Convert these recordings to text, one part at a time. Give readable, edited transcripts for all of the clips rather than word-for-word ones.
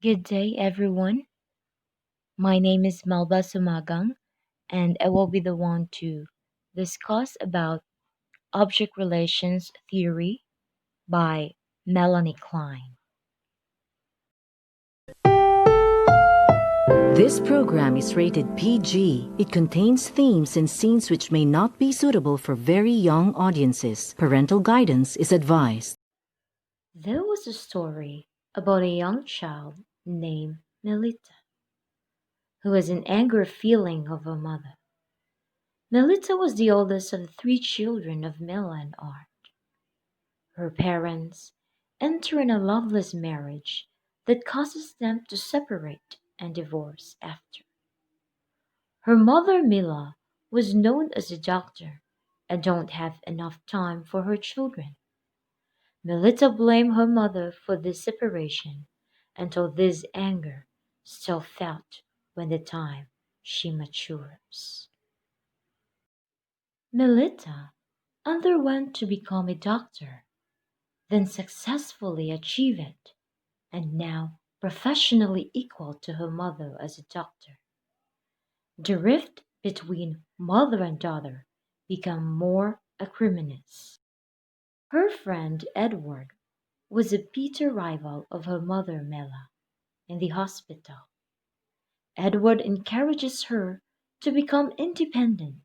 Good day, everyone. My name is Melba Sumagang, and I will be the one to discuss about object relations theory by Melanie Klein. This program is rated PG. It contains themes and scenes which may not be suitable for very young audiences. Parental guidance is advised. There was a story about a young child named Melita, who was in anger feeling of her mother. Melita was the oldest of the three children of Mila and Art. Her parents enter in a loveless marriage that causes them to separate and divorce after. Her mother Mila was known as a doctor and don't have enough time for her children. Melita blamed her mother for this separation until this anger still felt when the time she matures. Melita underwent to become a doctor, then successfully achieved it, and now professionally equal to her mother as a doctor. The rift between mother and daughter became more acrimonious. Her friend Edward was a bitter rival of her mother Mela in the hospital. Edward encourages her to become independent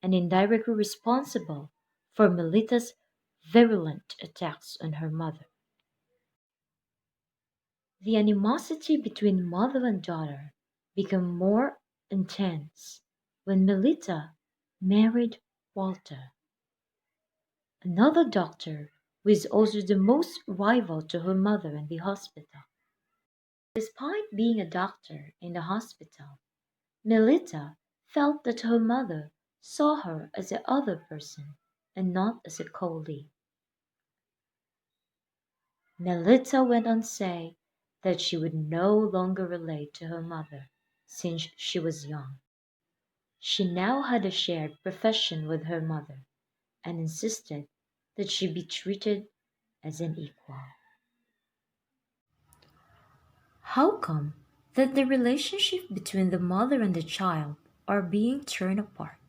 and indirectly responsible for Melita's virulent attacks on her mother. The animosity between mother and daughter became more intense when Melita married Walter, another doctor who is also the most rival to her mother in the hospital. Despite being a doctor in the hospital, Melita felt that her mother saw her as a other person and not as a colleague. Melita went on to say that she would no longer relate to her mother since she was young. She now had a shared profession with her mother and insisted that she be treated as an equal. How come that the relationship between the mother and the child are being torn apart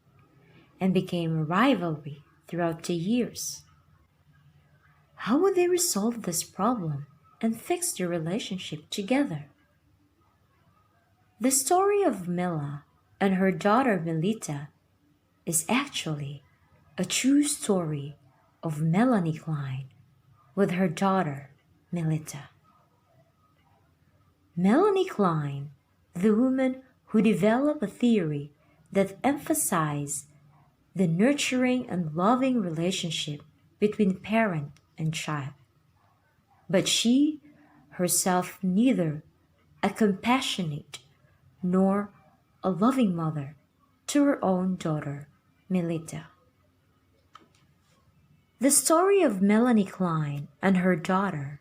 and became a rivalry throughout the years? How would they resolve this problem and fix their relationship together? The story of Mila and her daughter Melita is actually a true story of Melanie Klein with her daughter Melita. Melanie Klein, the woman who developed a theory that emphasized the nurturing and loving relationship between parent and child. But she herself neither a compassionate nor a loving mother to her own daughter, Melita. The story of Melanie Klein and her daughter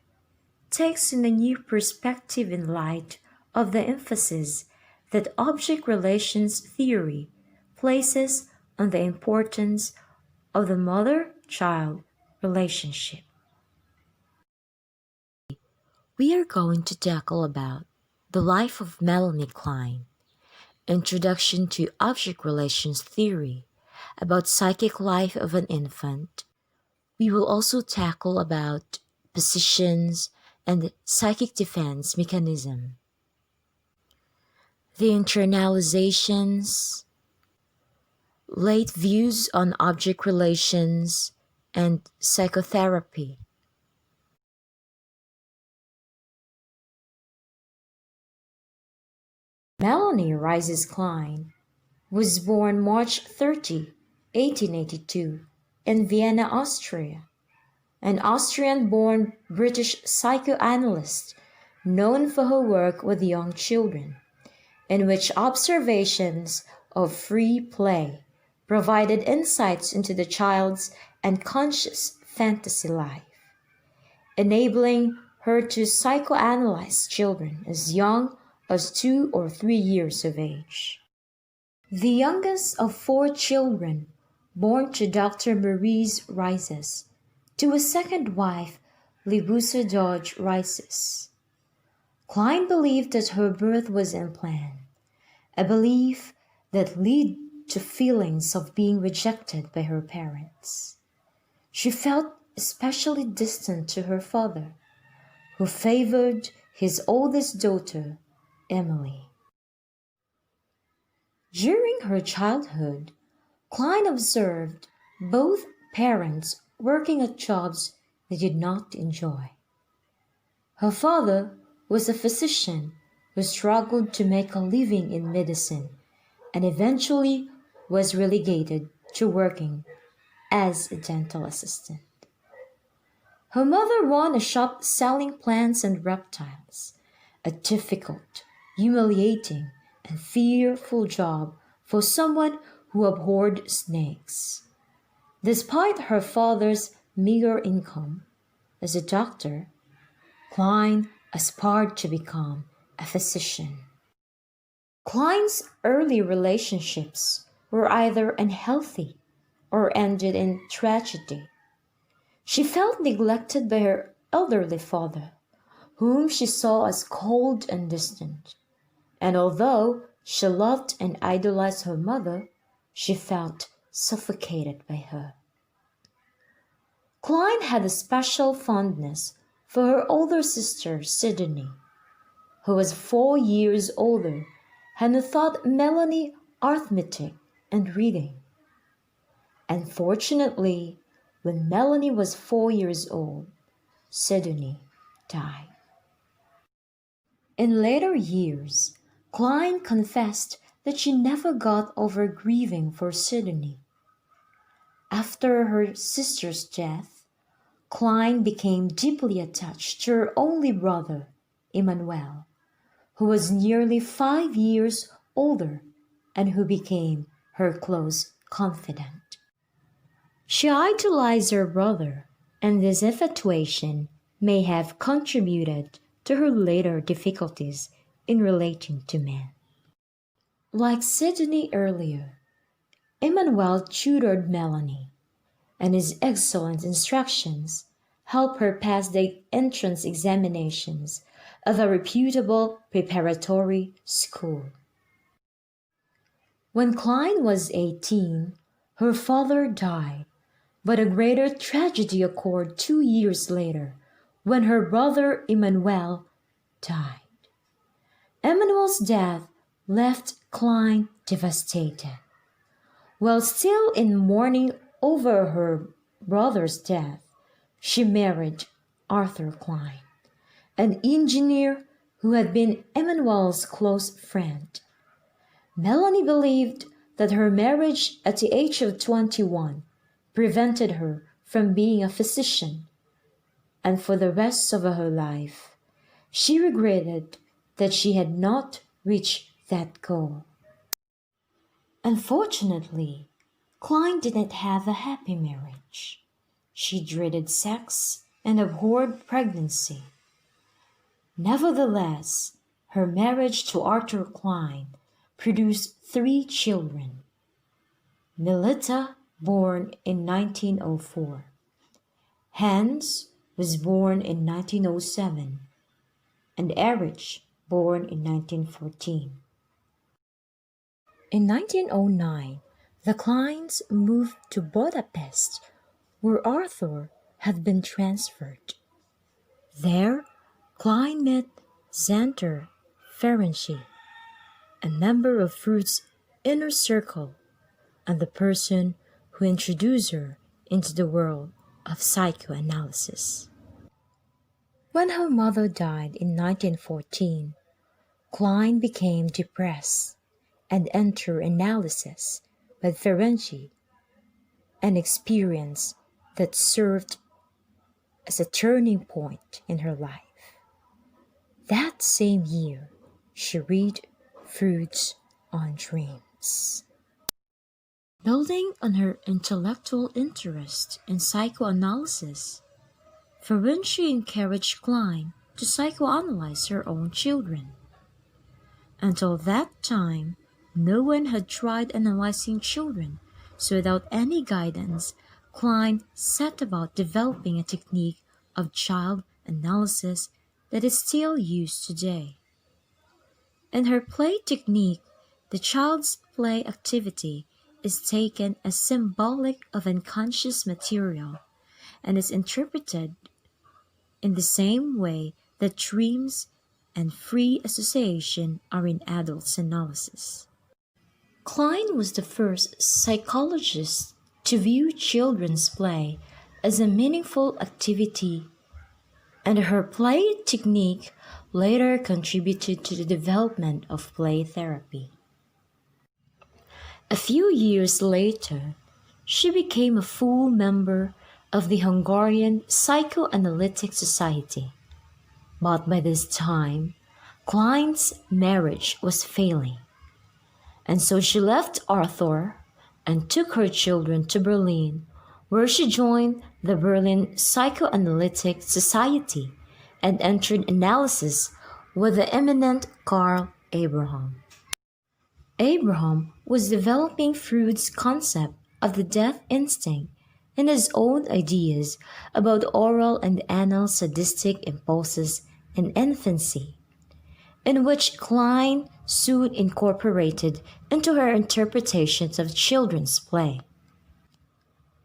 takes in a new perspective in light of the emphasis that object relations theory places on the importance of the mother-child relationship. We are going to tackle about the life of Melanie Klein, introduction to object relations theory, about psychic life of an infant. We will also tackle about positions and psychic defense mechanism, the internalizations, late views on object relations, and psychotherapy. Melanie Rises Klein was born March 30, 1882, in Vienna, Austria, an Austrian-born British psychoanalyst known for her work with young children, in which observations of free play provided insights into the child's unconscious fantasy life, enabling her to psychoanalyze children as young as 2 or 3 years of age. The youngest of four children born to Dr. Maurice Rises, to a second wife, Libusa Dodge Rises. Klein believed that her birth was unplanned, a belief that led to feelings of being rejected by her parents. She felt especially distant to her father, who favored his oldest daughter, Emily. During her childhood, Klein observed both parents working at jobs they did not enjoy. Her father was a physician who struggled to make a living in medicine and eventually was relegated to working as a dental assistant. Her mother ran a shop selling plants and reptiles, a difficult, humiliating, and fearful job for someone who abhorred snakes. Despite her father's meager income as a doctor, Klein aspired to become a physician. Klein's early relationships were either unhealthy or ended in tragedy. She felt neglected by her elderly father, whom she saw as cold and distant, and although she loved and idolized her mother, she felt suffocated by her. Klein had a special fondness for her older sister, Sidonie, who was 4 years older and who taught Melanie arithmetic and reading. Unfortunately, when Melanie was 4 years old, Sidonie died. In later years, Klein confessed that she never got over grieving for Sidonie. After her sister's death, Klein became deeply attached to her only brother, Emmanuel, who was nearly 5 years older and who became her close confidant. She idolized her brother, and this infatuation may have contributed to her later difficulties in relating to men. Like Sidonie earlier, Emmanuel tutored Melanie, and his excellent instructions helped her pass the entrance examinations of a reputable preparatory school. When Klein was 18, her father died, but a greater tragedy occurred 2 years later when her brother Emmanuel died. Emmanuel's death left Klein devastated. While still in mourning over her brother's death, she married Arthur Klein, an engineer who had been Emmanuel's close friend. Melanie believed that her marriage at the age of 21 prevented her from being a physician, and for the rest of her life, she regretted that she had not reached that goal. Unfortunately, Klein didn't have a happy marriage. She dreaded sex and abhorred pregnancy. Nevertheless, her marriage to Arthur Klein produced 3 children. Melita, born in 1904. Hans was born in 1907, and Erich, born in 1914. In 1909, the Kleins moved to Budapest, where Arthur had been transferred. There, Klein met Xanter Ferenczi, a member of Freud's inner circle and the person who introduced her into the world of psychoanalysis. When her mother died in 1914, Klein became depressed and entered analysis with Ferenczi, an experience that served as a turning point in her life. That same year, she read Freud's On Dreams. Building on her intellectual interest in psychoanalysis, Ferenczi encouraged Klein to psychoanalyze her own children. Until that time, no one had tried analyzing children, so without any guidance, Klein set about developing a technique of child analysis that is still used today. In her play technique, the child's play activity is taken as symbolic of unconscious material and is interpreted in the same way that dreams and free association are in adults' analysis. Klein was the first psychologist to view children's play as a meaningful activity, and her play technique later contributed to the development of play therapy. A few years later, she became a full member of the Hungarian Psychoanalytic Society. But by this time, Klein's marriage was failing, and so she left Arthur and took her children to Berlin, where she joined the Berlin Psychoanalytic Society and entered analysis with the eminent Karl Abraham. Abraham was developing Freud's concept of the death instinct and his own ideas about oral and anal sadistic impulses in infancy, in which Klein soon incorporated into her interpretations of children's play.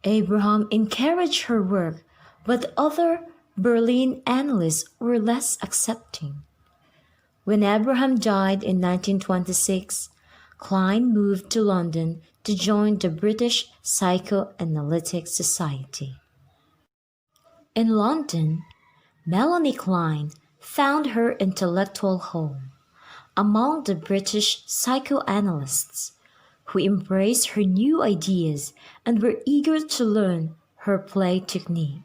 Abraham encouraged her work, but other Berlin analysts were less accepting. When Abraham died in 1926, Klein moved to London to join the British Psychoanalytic Society. In London, Melanie Klein found her intellectual home among the British psychoanalysts who embraced her new ideas and were eager to learn her play technique.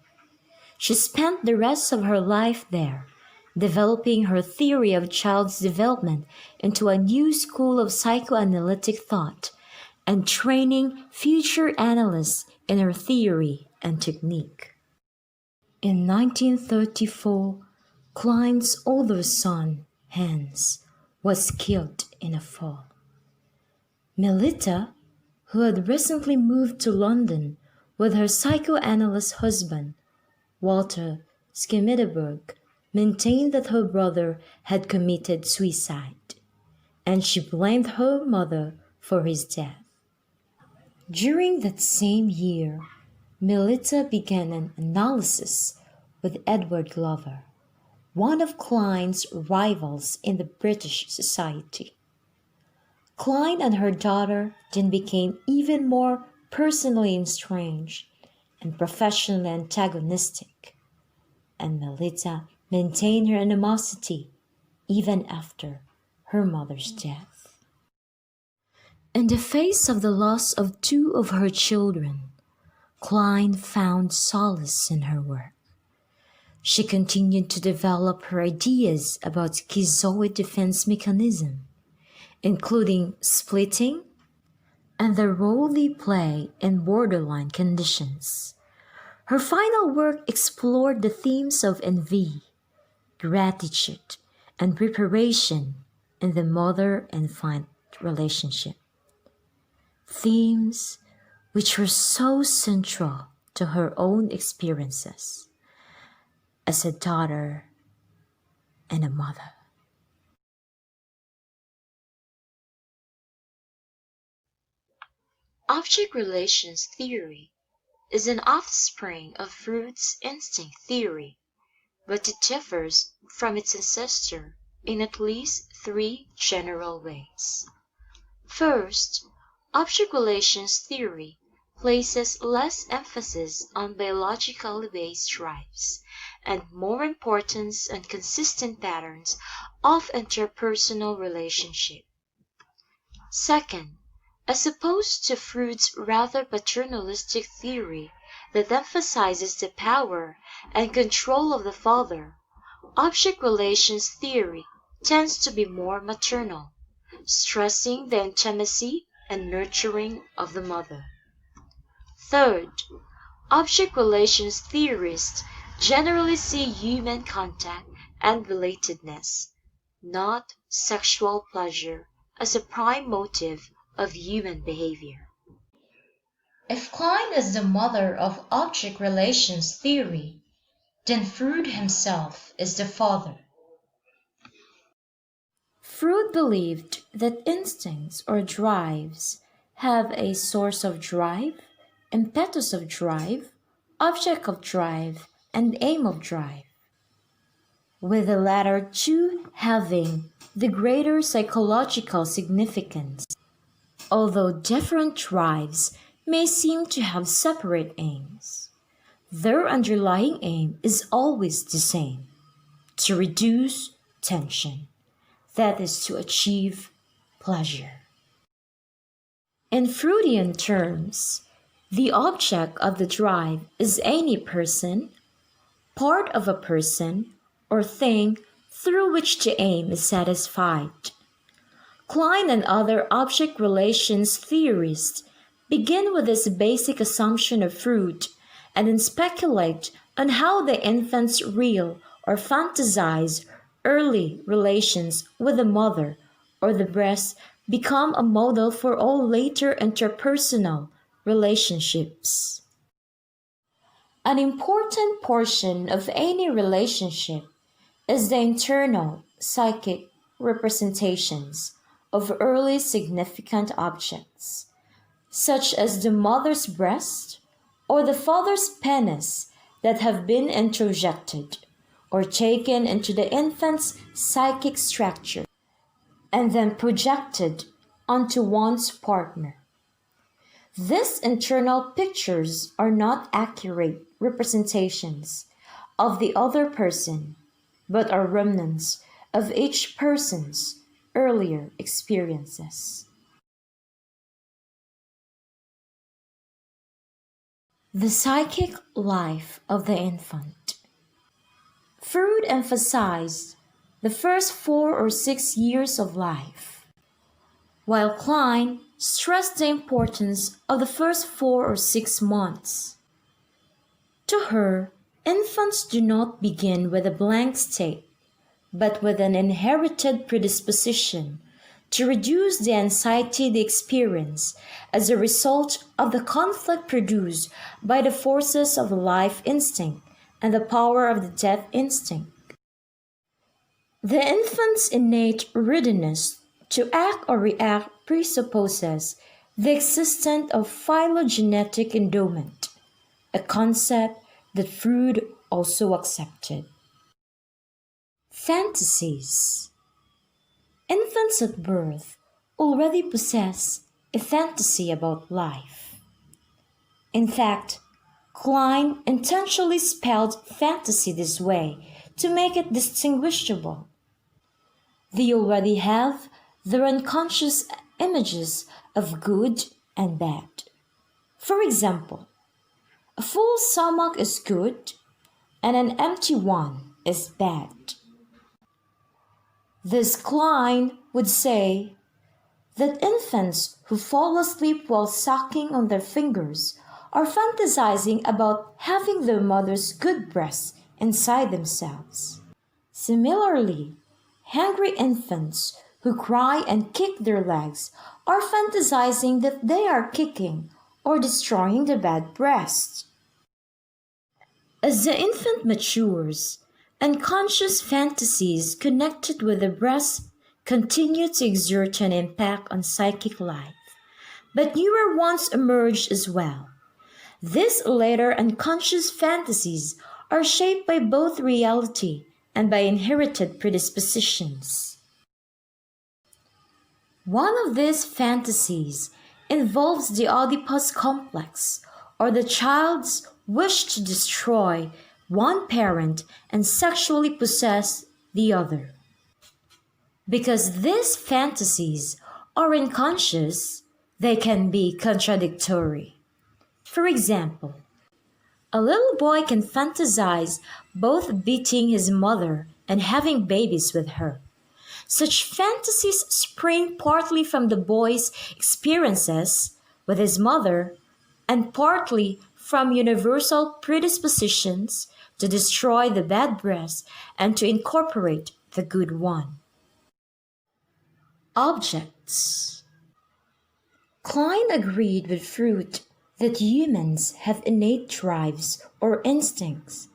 She spent the rest of her life there, developing her theory of child's development into a new school of psychoanalytic thought and training future analysts in her theory and technique. In 1934, Klein's older son, Hans, was killed in a fall. Melita, who had recently moved to London with her psychoanalyst husband, Walter Schmidberg, maintained that her brother had committed suicide, and she blamed her mother for his death. During that same year, Melita began an analysis with Edward Glover, one of Klein's rivals in the British Society. Klein and her daughter then became even more personally estranged and professionally antagonistic, and Melita maintained her animosity even after her mother's death. In the face of the loss of two of her children, Klein found solace in her work. She continued to develop her ideas about schizoid defense mechanism, including splitting and the role they play in borderline conditions. Her final work explored the themes of envy, gratitude, and preparation in the mother-infant relationship. Themes which were so central to her own experiences as a daughter and a mother. Object relations theory is an offspring of Freud's instinct theory, but it differs from its ancestor in at least three general ways. First, object relations theory places less emphasis on biologically based drives and more importance on consistent patterns of interpersonal relationship. Second, as opposed to Freud's rather paternalistic theory that emphasizes the power and control of the father, object relations theory tends to be more maternal, stressing the intimacy and nurturing of the mother. Third, object relations theorists generally see human contact and relatedness, not sexual pleasure, as a prime motive of human behavior. If Klein is the mother of object relations theory, then Freud himself is the father. Freud believed that instincts or drives have a source of drive, impetus of drive, object of drive, and aim of drive, with the latter two having the greater psychological significance. Although different drives may seem to have separate aims, their underlying aim is always the same: to reduce tension, that is, to achieve pleasure. In Freudian terms, the object of the drive is any person, part of a person, or thing through which the aim is satisfied. Klein and other object relations theorists begin with this basic assumption of Freud and then speculate on how the infant's real or fantasized early relations with the mother or the breast become a model for all later interpersonal relationships. An important portion of any relationship is the internal psychic representations of early significant objects, such as the mother's breast or the father's penis, that have been introjected or taken into the infant's psychic structure and then projected onto one's partner. These internal pictures are not accurate representations of the other person, but are remnants of each person's earlier experiences. The psychic life of the infant. Freud emphasized the first 4 or 6 years of life, while Klein stressed the importance of the first 4 or 6 months. To her, infants do not begin with a blank slate, but with an inherited predisposition to reduce the anxiety they experience as a result of the conflict produced by the forces of the life instinct and the power of the death instinct. The infant's innate readiness to act or react presupposes the existence of phylogenetic endowment, a concept that Freud also accepted. Fantasies. Infants at birth already possess a fantasy about life. In fact, Klein intentionally spelled fantasy this way to make it distinguishable. They already have their unconscious images of good and bad. For example, a full stomach is good and an empty one is bad. Thus Klein would say that infants who fall asleep while sucking on their fingers are fantasizing about having their mother's good breasts inside themselves. Similarly, hungry infants who cry and kick their legs are fantasizing that they are kicking or destroying the bad breast. As the infant matures, unconscious fantasies connected with the breast continue to exert an impact on psychic life, but newer ones emerge as well. These later unconscious fantasies are shaped by both reality and by inherited predispositions. One of these fantasies involves the Oedipus complex, or the child's wish to destroy one parent and sexually possess the other. Because these fantasies are unconscious, they can be contradictory. For example, a little boy can fantasize both beating his mother and having babies with her. Such fantasies spring partly from the boy's experiences with his mother and partly from universal predispositions to destroy the bad breast and to incorporate the good one. Objects. Klein agreed with Freud that humans have innate drives or instincts,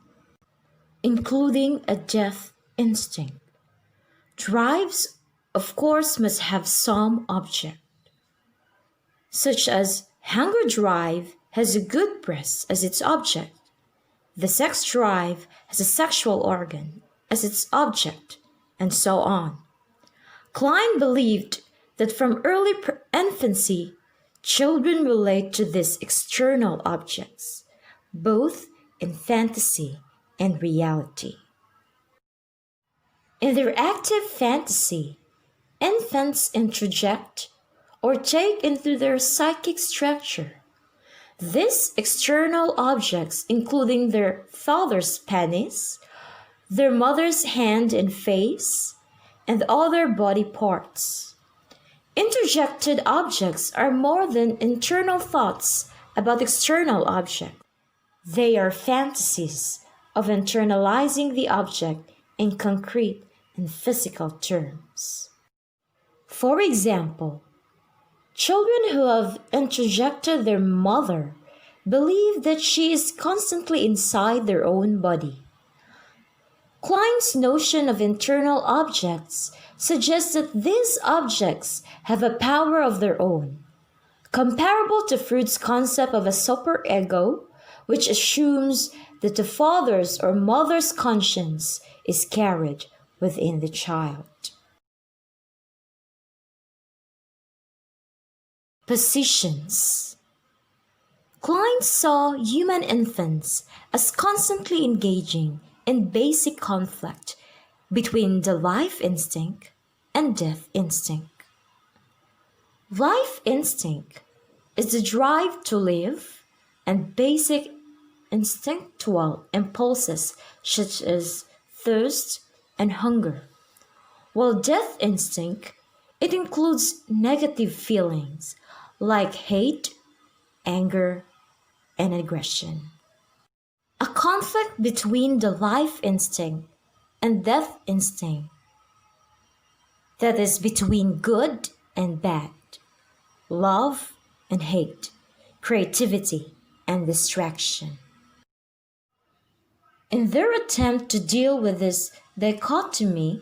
including a death instinct. Drives of course, must have some object, such as hunger drive has a good breast as its object. The sex drive has a sexual organ as its object, and so on. Klein believed that from early infancy, children relate to these external objects, both in fantasy and reality. In their active fantasy, infants introject or take into their psychic structure these external objects, including their father's penis, their mother's hand and face, and other body parts. Interjected objects are more than internal thoughts about external objects. They are fantasies of internalizing the object in concrete and physical terms. For example, children who have introjected their mother believe that she is constantly inside their own body. Klein's notion of internal objects suggests that these objects have a power of their own, comparable to Freud's concept of a superego, which assumes that the father's or mother's conscience is carried within the child. Positions. Klein saw human infants as constantly engaging in basic conflict between the life instinct and death instinct. Life instinct is the drive to live and basic instinctual impulses such as thirst and hunger, while death instinct, it includes negative feelings like hate, anger, and aggression. A conflict between the life instinct and death instinct, that is, between good and bad, love and hate, creativity and distraction. In their attempt to deal with this dichotomy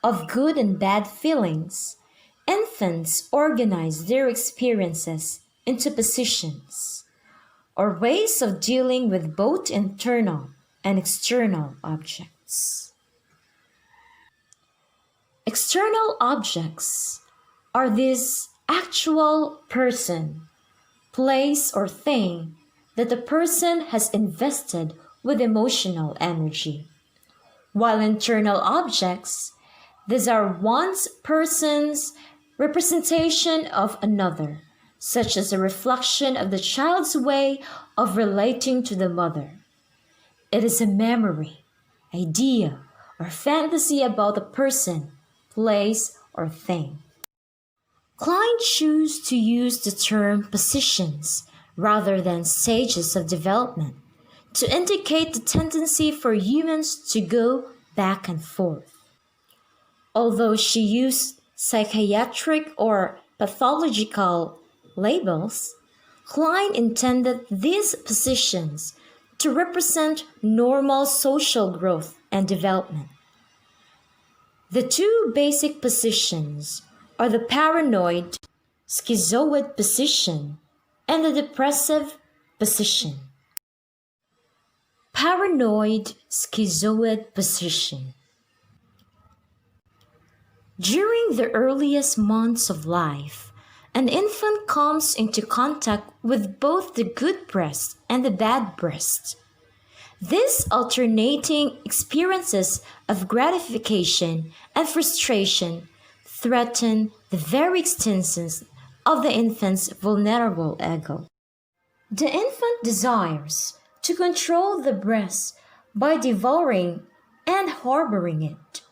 of good and bad feelings, infants organize their experiences into positions, or ways of dealing with both internal and external objects. External objects are this actual person, place, or thing that the person has invested with emotional energy, while internal objects, these are one's person's representation of another, such as a reflection of the child's way of relating to the mother. It is a memory, idea, or fantasy about a person, place, or thing. Klein chose to use the term positions rather than stages of development to indicate the tendency for humans to go back and forth. Although she used psychiatric or pathological labels, Klein intended these positions to represent normal social growth and development. The two basic positions are the paranoid, schizoid position and the depressive position. Paranoid, schizoid position. During the earliest months of life, an infant comes into contact with both the good breast and the bad breast. These alternating experiences of gratification and frustration threaten the very existence of the infant's vulnerable ego. The infant desires to control the breast by devouring and harboring it.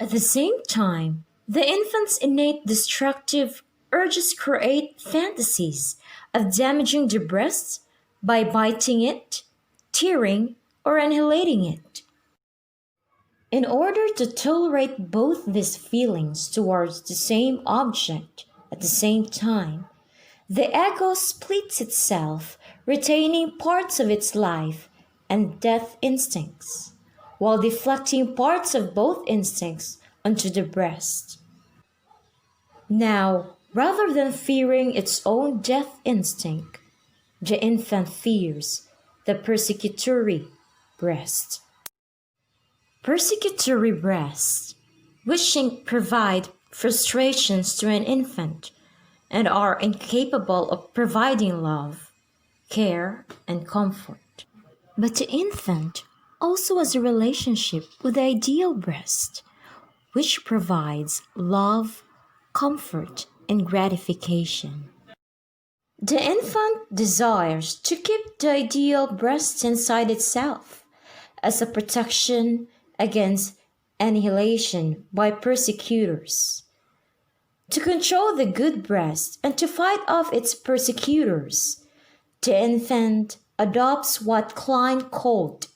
At the same time, the infant's innate destructive urges create fantasies of damaging the breast by biting it, tearing, or annihilating it. In order to tolerate both these feelings towards the same object at the same time, the ego splits itself, retaining parts of its life and death instincts, while deflecting parts of both instincts onto the breast. Now, rather than fearing its own death instinct, the infant fears the persecutory breast. Persecutory breasts, which provide frustrations to an infant and are incapable of providing love, care, and comfort. But the infant also has a relationship with the ideal breast, which provides love, comfort, and gratification. The infant desires to keep the ideal breast inside itself as a protection against annihilation by persecutors, to control the good breast and to fight off its persecutors. The infant adopts what Klein called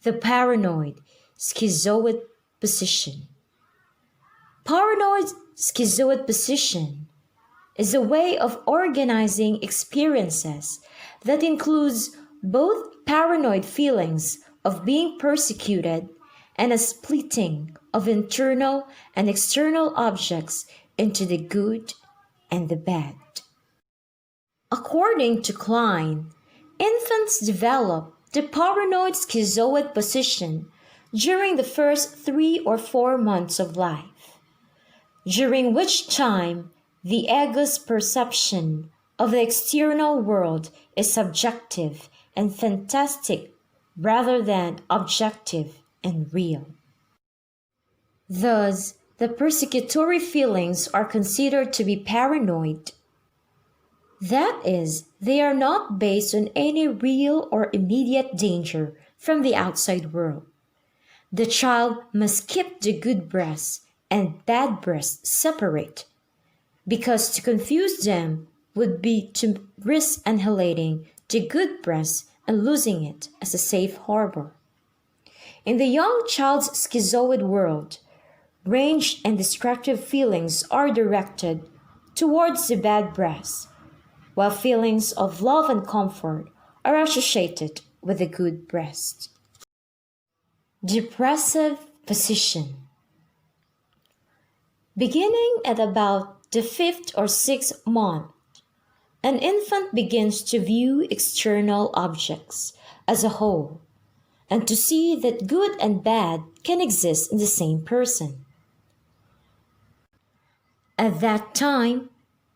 the paranoid schizoid position. Paranoid schizoid position is a way of organizing experiences that includes both paranoid feelings of being persecuted and a splitting of internal and external objects into the good and the bad. According to Klein, infants develop the paranoid schizoid position during the first 3 or 4 months of life, during which time the ego's perception of the external world is subjective and fantastic rather than objective and real. Thus, the persecutory feelings are considered to be paranoid. That is, they are not based on any real or immediate danger from the outside world. The child must keep the good breast and bad breast separate, because to confuse them would be to risk annihilating the good breast and losing it as a safe harbor. In the young child's schizoid world, ranged and destructive feelings are directed towards the bad breast, while feelings of love and comfort are associated with the good breast. Depressive position. Beginning at about the 5th or 6th month, an infant begins to view external objects as a whole and to see that good and bad can exist in the same person. At that time,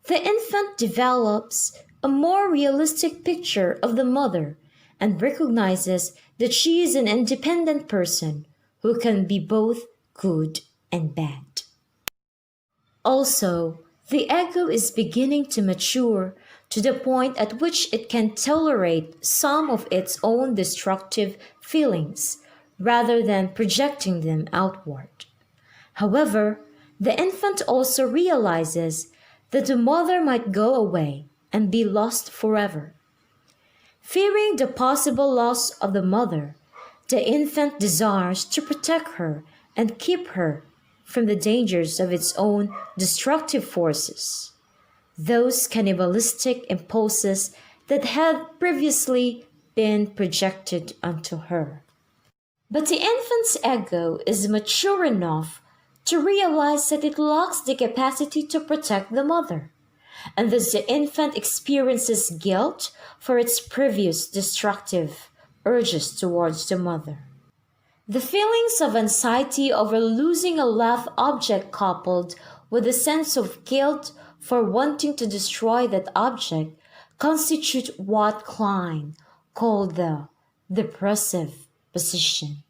the infant develops a more realistic picture of the mother and recognizes that she is an independent person who can be both good and bad. Also, the ego is beginning to mature to the point at which it can tolerate some of its own destructive feelings rather than projecting them outward. However, the infant also realizes that the mother might go away and be lost forever. Fearing the possible loss of the mother, the infant desires to protect her and keep her from the dangers of its own destructive forces, those cannibalistic impulses that had previously been projected onto her. But the infant's ego is mature enough to realize that it lacks the capacity to protect the mother, and thus the infant experiences guilt for its previous destructive urges towards the mother. The feelings of anxiety over losing a loved object coupled with a sense of guilt for wanting to destroy that object constitute what Klein called the depressive position.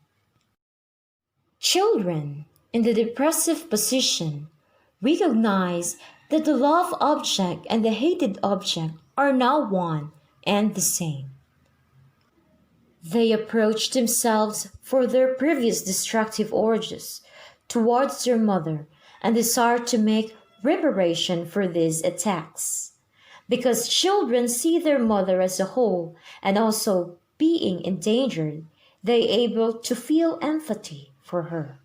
Children in the depressive position recognize that the loved object and the hated object are now one and the same. They approach themselves for their previous destructive urges towards their mother and desire to make reparation for these attacks. Because children see their mother as a whole and also being endangered, they are able to feel empathy for her,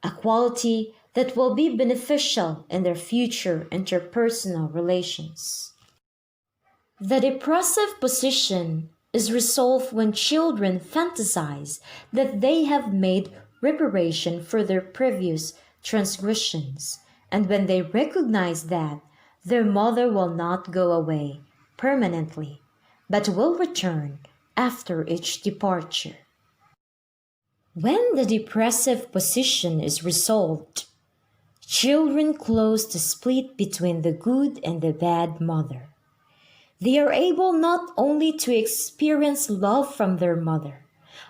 a quality that will be beneficial in their future interpersonal relations. The depressive position is resolved when children fantasize that they have made reparation for their previous transgressions And when they recognize that their mother will not go away permanently, but will return after each departure. When the depressive position is resolved, children close the split between the good and the bad mother. They are able not only to experience love from their mother,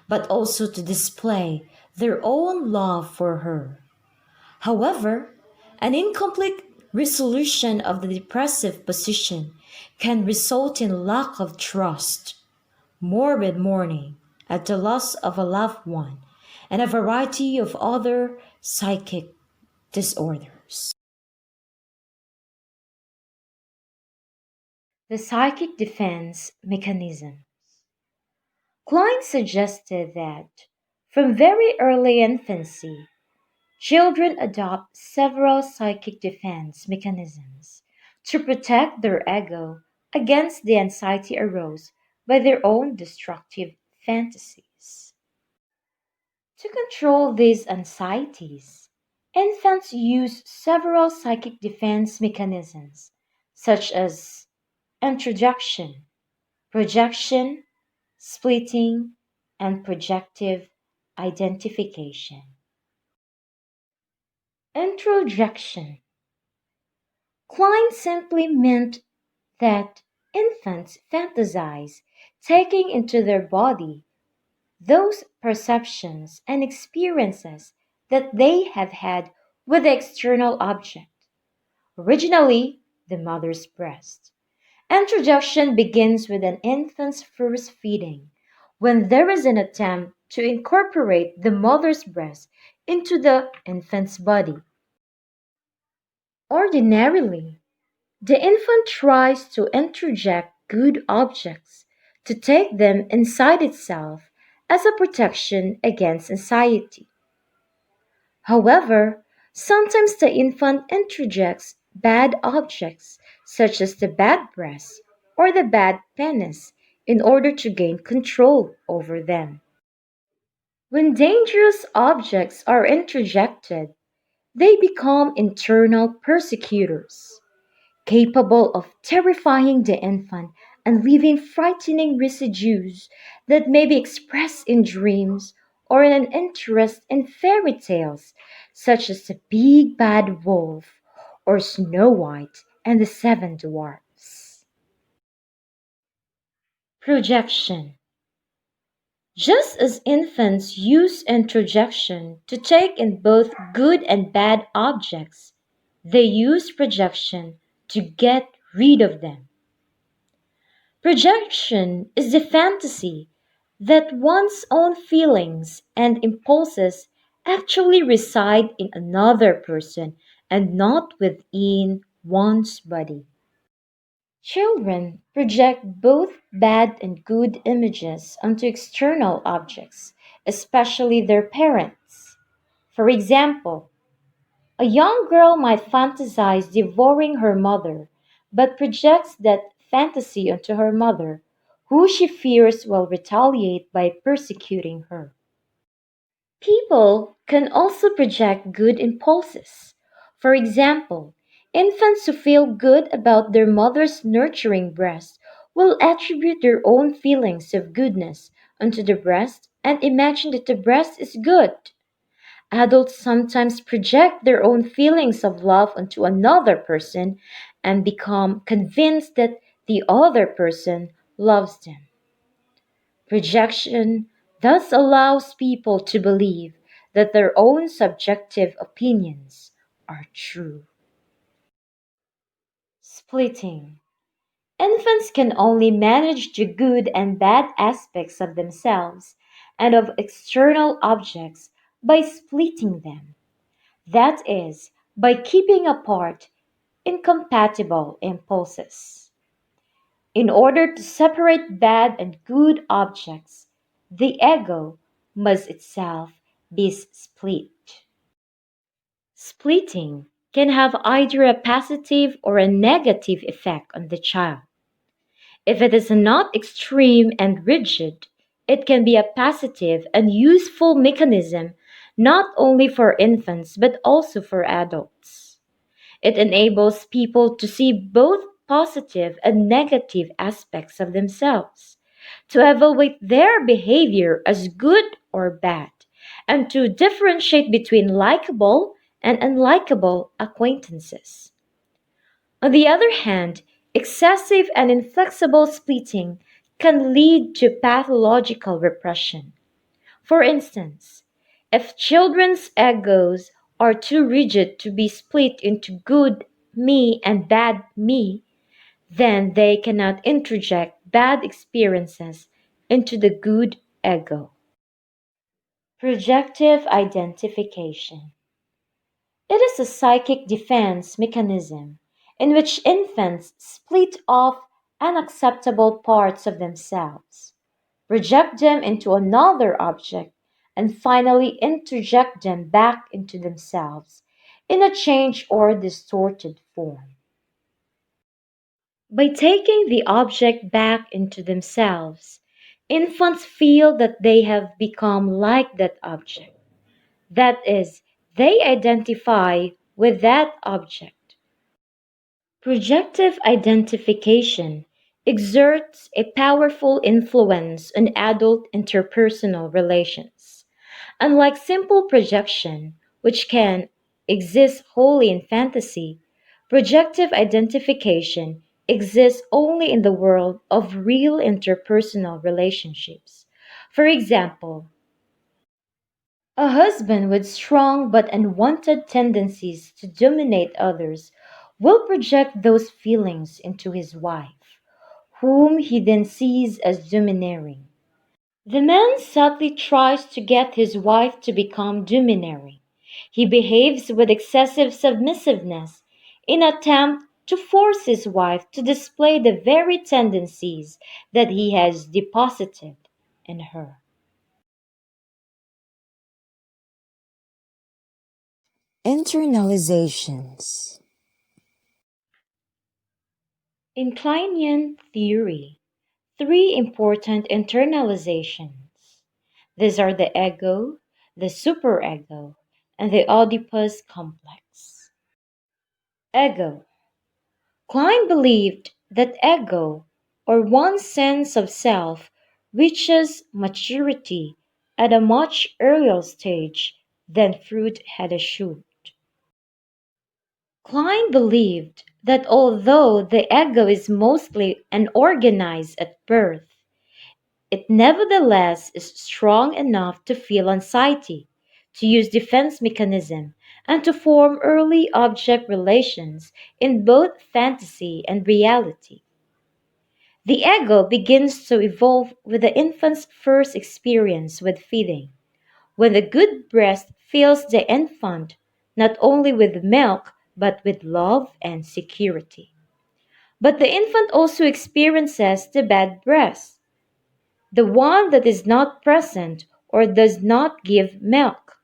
but also to display their own love for her. However, an incomplete resolution of the depressive position can result in lack of trust, morbid mourning at the loss of a loved one, and a variety of other psychic disorders. The psychic defense mechanism. Klein suggested that from very early infancy, children adopt several psychic defense mechanisms to protect their ego against the anxiety aroused by their own destructive fantasies. To control these anxieties, infants use several psychic defense mechanisms, such as introjection, projection, splitting, and projective identification. Introjection. Klein simply meant that infants fantasize taking into their body those perceptions and experiences that they have had with the external object, originally the mother's breast. Introduction begins with an infant's first feeding, when there is an attempt to incorporate the mother's breast into the infant's body. Ordinarily, the infant tries to introject good objects to take them inside itself as a protection against anxiety. However, sometimes the infant introjects bad objects, such as the bad breast or the bad penis, in order to gain control over them. When dangerous objects are introjected, they become internal persecutors, capable of terrifying the infant and leaving frightening residues that may be expressed in dreams or in an interest in fairy tales, such as the Big Bad Wolf or Snow White and the Seven Dwarfs. Projection. Just as infants use introjection to take in both good and bad objects, they use projection to get rid of them. Projection is the fantasy that one's own feelings and impulses actually reside in another person and not within one's body. Children project both bad and good images onto external objects, especially their parents. For example, a young girl might fantasize devouring her mother, but projects that fantasy onto her mother, who she fears will retaliate by persecuting her. People can also project good impulses. For example, infants who feel good about their mother's nurturing breast will attribute their own feelings of goodness onto the breast and imagine that the breast is good. Adults sometimes project their own feelings of love onto another person and become convinced that the other person loves them. Projection thus allows people to believe that their own subjective opinions are true. Splitting. Infants can only manage the good and bad aspects of themselves and of external objects by splitting them. That is, by keeping apart incompatible impulses. In order to separate bad and good objects, the ego must itself be split. Splitting can have either a positive or a negative effect on the child. If it is not extreme and rigid, it can be a positive and useful mechanism not only for infants but also for adults. It enables people to see both positive and negative aspects of themselves, to evaluate their behavior as good or bad, and to differentiate between likable and unlikable acquaintances. On the other hand, excessive and inflexible splitting can lead to pathological repression. For instance, if children's egos are too rigid to be split into good me and bad me, then they cannot interject bad experiences into the good ego. Projective identification. It is a psychic defense mechanism in which infants split off unacceptable parts of themselves, project them into another object, and finally interject them back into themselves in a changed or distorted form. By taking the object back into themselves, infants feel that they have become like that object. That is, they identify with that object. Projective identification exerts a powerful influence on adult interpersonal relations. Unlike simple projection, which can exist wholly in fantasy, projective identification exists only in the world of real interpersonal relationships. For example, a husband with strong but unwanted tendencies to dominate others will project those feelings into his wife, whom he then sees as domineering. The man subtly tries to get his wife to become domineering. He behaves with excessive submissiveness in an attempt to force his wife to display the very tendencies that he has deposited in her. Internalizations. In Kleinian theory, three important internalizations. These are the ego, the superego, and the Oedipus complex. Ego. Klein believed that ego, or one's sense of self, reaches maturity at a much earlier stage than fruit had a shoot. Klein believed that although the ego is mostly unorganized at birth, it nevertheless is strong enough to feel anxiety, to use defense mechanism, and to form early object relations in both fantasy and reality. The ego begins to evolve with the infant's first experience with feeding, when the good breast fills the infant not only with milk but with love and security. But the infant also experiences the bad breast, the one that is not present or does not give milk,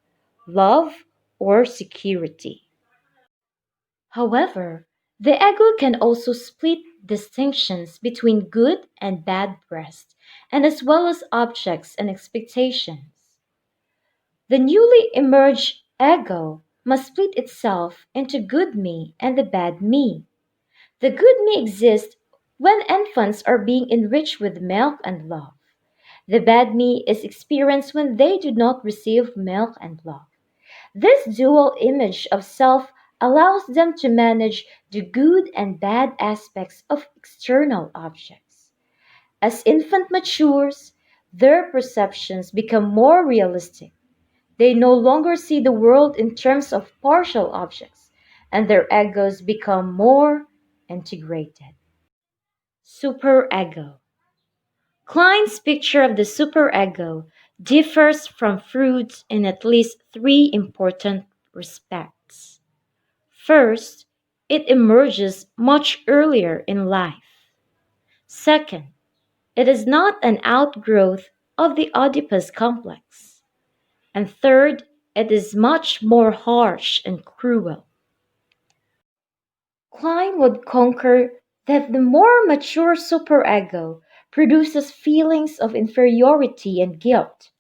love, or security. However, the ego can also split distinctions between good and bad breast, and as well as objects and expectations. The newly emerged ego must split itself into good me and the bad me. The good me exists when infants are being enriched with milk and love. The bad me is experienced when they do not receive milk and love. This dual image of self allows them to manage the good and bad aspects of external objects. As infant matures, their perceptions become more realistic. They no longer see the world in terms of partial objects, and their egos become more integrated. Superego. Klein's picture of the superego differs from Freud's in at least three important respects. First, it emerges much earlier in life. Second, it is not an outgrowth of the Oedipus complex. And third, it is much more harsh and cruel. Klein would concur that the more mature superego produces feelings of inferiority and guilt,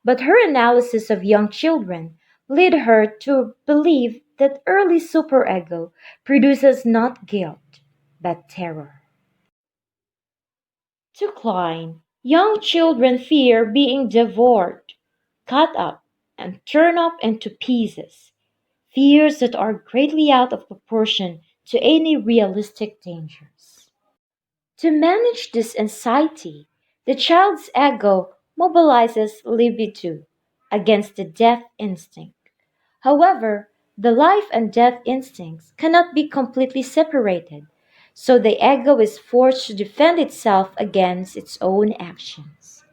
but her analysis of young children led her to believe that early superego produces not guilt, but terror. To Klein, young children fear being devoured, cut up, and torn up into pieces, fears that are greatly out of proportion to any realistic dangers. To manage this anxiety, the child's ego mobilizes libido against the death instinct. However, the life and death instincts cannot be completely separated, so the ego is forced to defend itself against its own actions.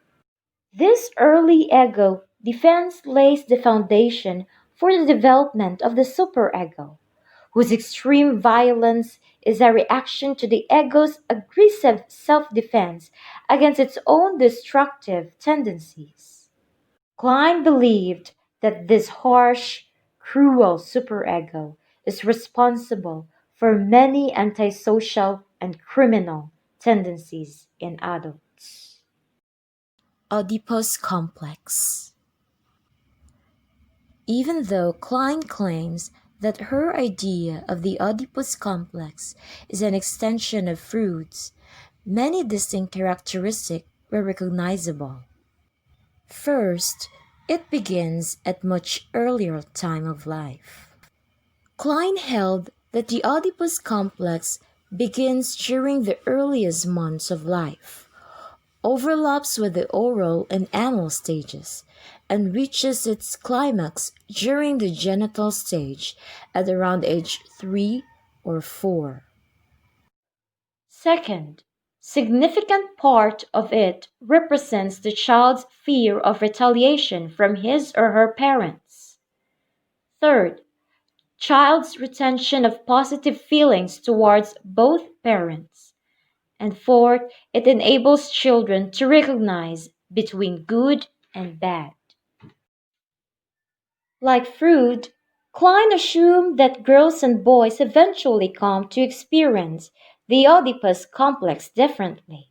This early ego defense lays the foundation for the development of the superego, whose extreme violence is a reaction to the ego's aggressive self defense against its own destructive tendencies. Klein believed that this harsh, cruel superego is responsible for many antisocial and criminal tendencies in adults. Oedipus complex. Even though Klein claims that her idea of the Oedipus complex is an extension of Freud's, many distinct characteristics were recognizable. First, it begins at much earlier time of life. Klein held that the Oedipus complex begins during the earliest months of life, overlaps with the oral and anal stages, and reaches its climax during the genital stage at around age 3 or 4. Second, significant part of it represents the child's fear of retaliation from his or her parents. Third, child's retention of positive feelings towards both parents. And fourth, it enables children to recognize between good and bad. Like Freud, Klein assumed that girls and boys eventually come to experience the Oedipus complex differently,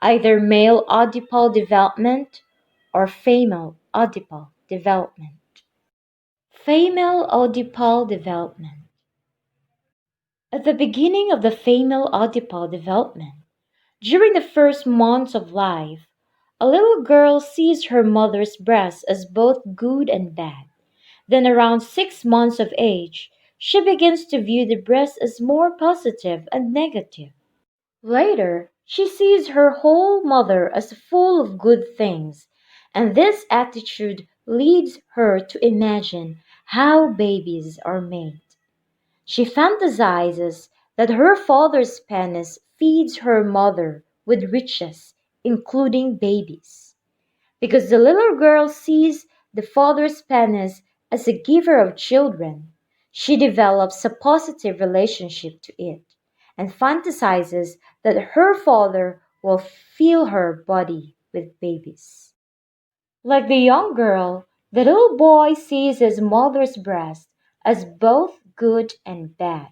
either male Oedipal development or female Oedipal development. Female Oedipal development. At the beginning of the female Oedipal development, during the first months of life, a little girl sees her mother's breasts as both good and bad. Then, around 6 months of age, she begins to view the breast as more positive and negative. Later, she sees her whole mother as full of good things, and this attitude leads her to imagine how babies are made. She fantasizes that her father's penis feeds her mother with riches, including babies. Because the little girl sees the father's penis as a giver of children, she develops a positive relationship to it and fantasizes that her father will fill her body with babies. Like the young girl, the little boy sees his mother's breast as both good and bad.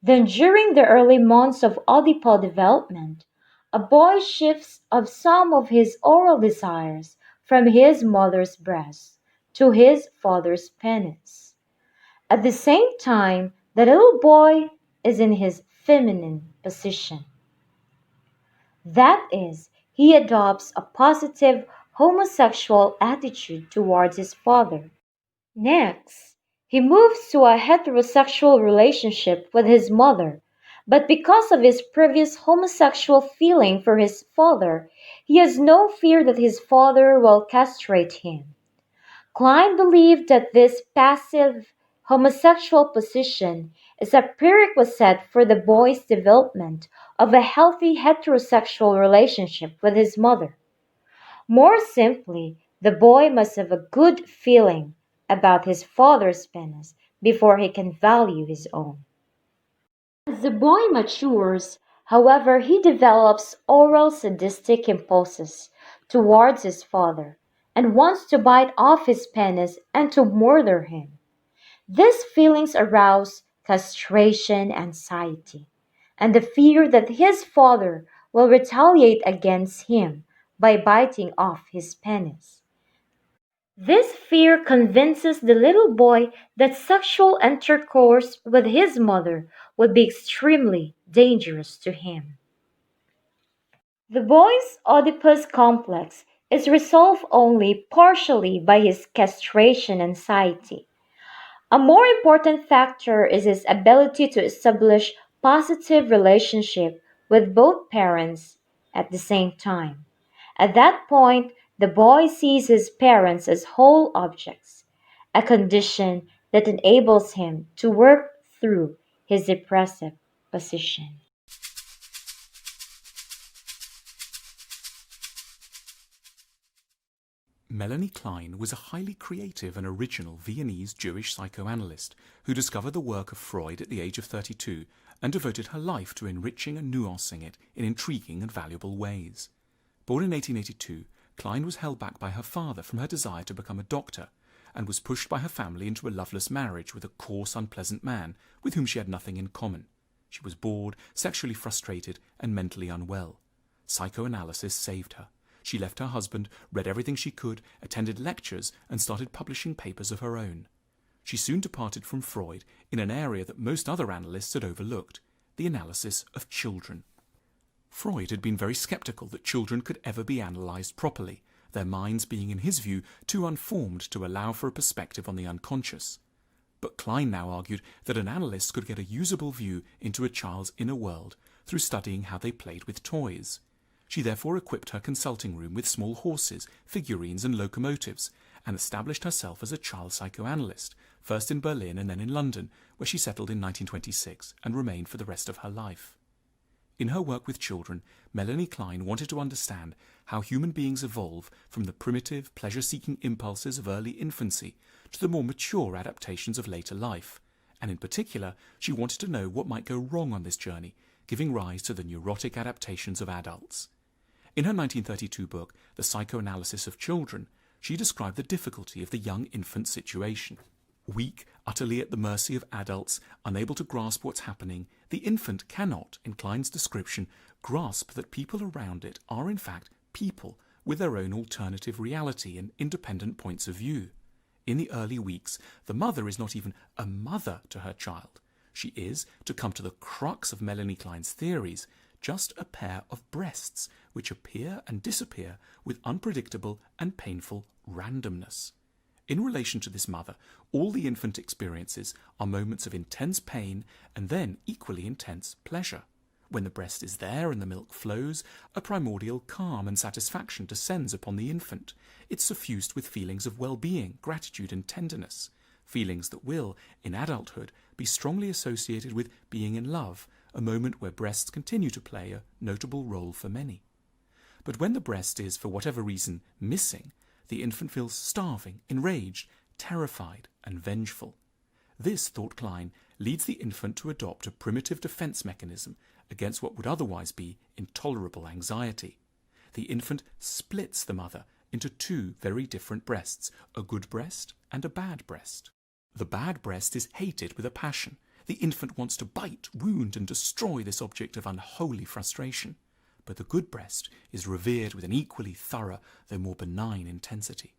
Then, during the early months of Oedipal development, a boy shifts of some of his oral desires from his mother's breast to his father's penis. At the same time, the little boy is in his feminine position. That is, he adopts a positive homosexual attitude towards his father. Next, he moves to a heterosexual relationship with his mother, but because of his previous homosexual feeling for his father, he has no fear that his father will castrate him. Klein believed that this passive homosexual position is a prerequisite for the boy's development of a healthy heterosexual relationship with his mother. More simply, the boy must have a good feeling about his father's penis before he can value his own. As the boy matures, however, he develops oral sadistic impulses towards his father and wants to bite off his penis and to murder him. These feelings arouse castration anxiety and the fear that his father will retaliate against him by biting off his penis. This fear convinces the little boy that sexual intercourse with his mother would be extremely dangerous to him. The boy's Oedipus complex is resolved only partially by his castration anxiety. A more important factor is his ability to establish positive relationship with both parents at the same time. At that point, the boy sees his parents as whole objects, a condition that enables him to work through his depressive position. Melanie Klein was a highly creative and original Viennese Jewish psychoanalyst who discovered the work of Freud at the age of 32 and devoted her life to enriching and nuancing it in intriguing and valuable ways. Born in 1882, Klein was held back by her father from her desire to become a doctor and was pushed by her family into a loveless marriage with a coarse, unpleasant man with whom she had nothing in common. She was bored, sexually frustrated, and mentally unwell. Psychoanalysis saved her. She left her husband, read everything she could, attended lectures, and started publishing papers of her own. She soon departed from Freud in an area that most other analysts had overlooked, the analysis of children. Freud had been very skeptical that children could ever be analysed properly, their minds being, in his view, too unformed to allow for a perspective on the unconscious. But Klein now argued that an analyst could get a usable view into a child's inner world through studying how they played with toys. She therefore equipped her consulting room with small horses, figurines and locomotives, and established herself as a child psychoanalyst, first in Berlin and then in London, where she settled in 1926 and remained for the rest of her life. In her work with children, Melanie Klein wanted to understand how human beings evolve from the primitive, pleasure-seeking impulses of early infancy to the more mature adaptations of later life, and in particular, she wanted to know what might go wrong on this journey, giving rise to the neurotic adaptations of adults. In her 1932 book, The Psychoanalysis of Children, she described the difficulty of the young infant situation. Weak, utterly at the mercy of adults, unable to grasp what's happening, the infant cannot, in Klein's description, grasp that people around it are in fact people with their own alternative reality and independent points of view. In the early weeks, the mother is not even a mother to her child. She is, to come to the crux of Melanie Klein's theories, just a pair of breasts which appear and disappear with unpredictable and painful randomness. In relation to this mother, all the infant experiences are moments of intense pain and then equally intense pleasure. When the breast is there and the milk flows, a primordial calm and satisfaction descends upon the infant. It's suffused with feelings of well-being, gratitude and tenderness, feelings that will, in adulthood, be strongly associated with being in love, a moment where breasts continue to play a notable role for many. But when the breast is, for whatever reason, missing, the infant feels starving, enraged, terrified, and vengeful. This, thought Klein, leads the infant to adopt a primitive defense mechanism against what would otherwise be intolerable anxiety. The infant splits the mother into two very different breasts, a good breast and a bad breast. The bad breast is hated with a passion. The infant wants to bite, wound, and destroy this object of unholy frustration. But the good breast is revered with an equally thorough, though more benign intensity.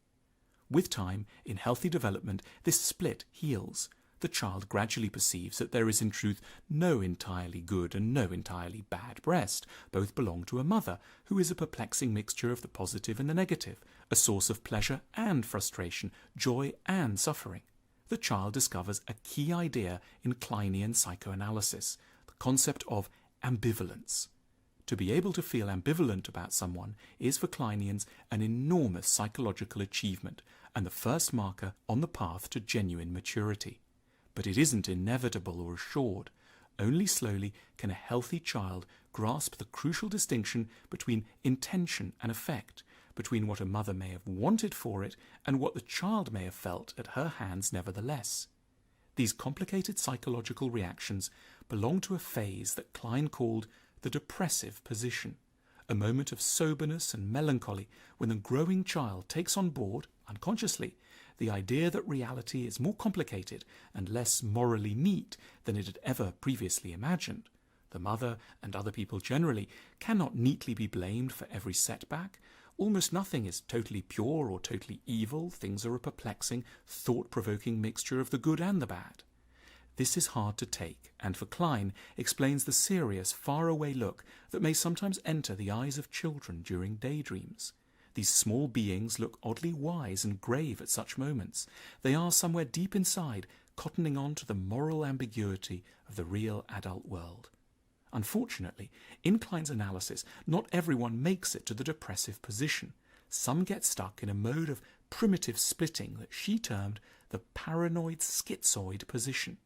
With time, in healthy development, this split heals. The child gradually perceives that there is in truth no entirely good and no entirely bad breast. Both belong to a mother, who is a perplexing mixture of the positive and the negative, a source of pleasure and frustration, joy and suffering. The child discovers a key idea in Kleinian psychoanalysis, the concept of ambivalence. To be able to feel ambivalent about someone is for Kleinians an enormous psychological achievement and the first marker on the path to genuine maturity. But it isn't inevitable or assured. Only slowly can a healthy child grasp the crucial distinction between intention and effect, between what a mother may have wanted for it and what the child may have felt at her hands nevertheless. These complicated psychological reactions belong to a phase that Klein called the depressive position, a moment of soberness and melancholy when the growing child takes on board, unconsciously, the idea that reality is more complicated and less morally neat than it had ever previously imagined. The mother, and other people generally, cannot neatly be blamed for every setback. Almost nothing is totally pure or totally evil. Things are a perplexing, thought-provoking mixture of the good and the bad. This is hard to take, and for Klein explains the serious, faraway look that may sometimes enter the eyes of children during daydreams. These small beings look oddly wise and grave at such moments. They are somewhere deep inside, cottoning on to the moral ambiguity of the real adult world. Unfortunately, in Klein's analysis, not everyone makes it to the depressive position. Some get stuck in a mode of primitive splitting that she termed the paranoid schizoid position.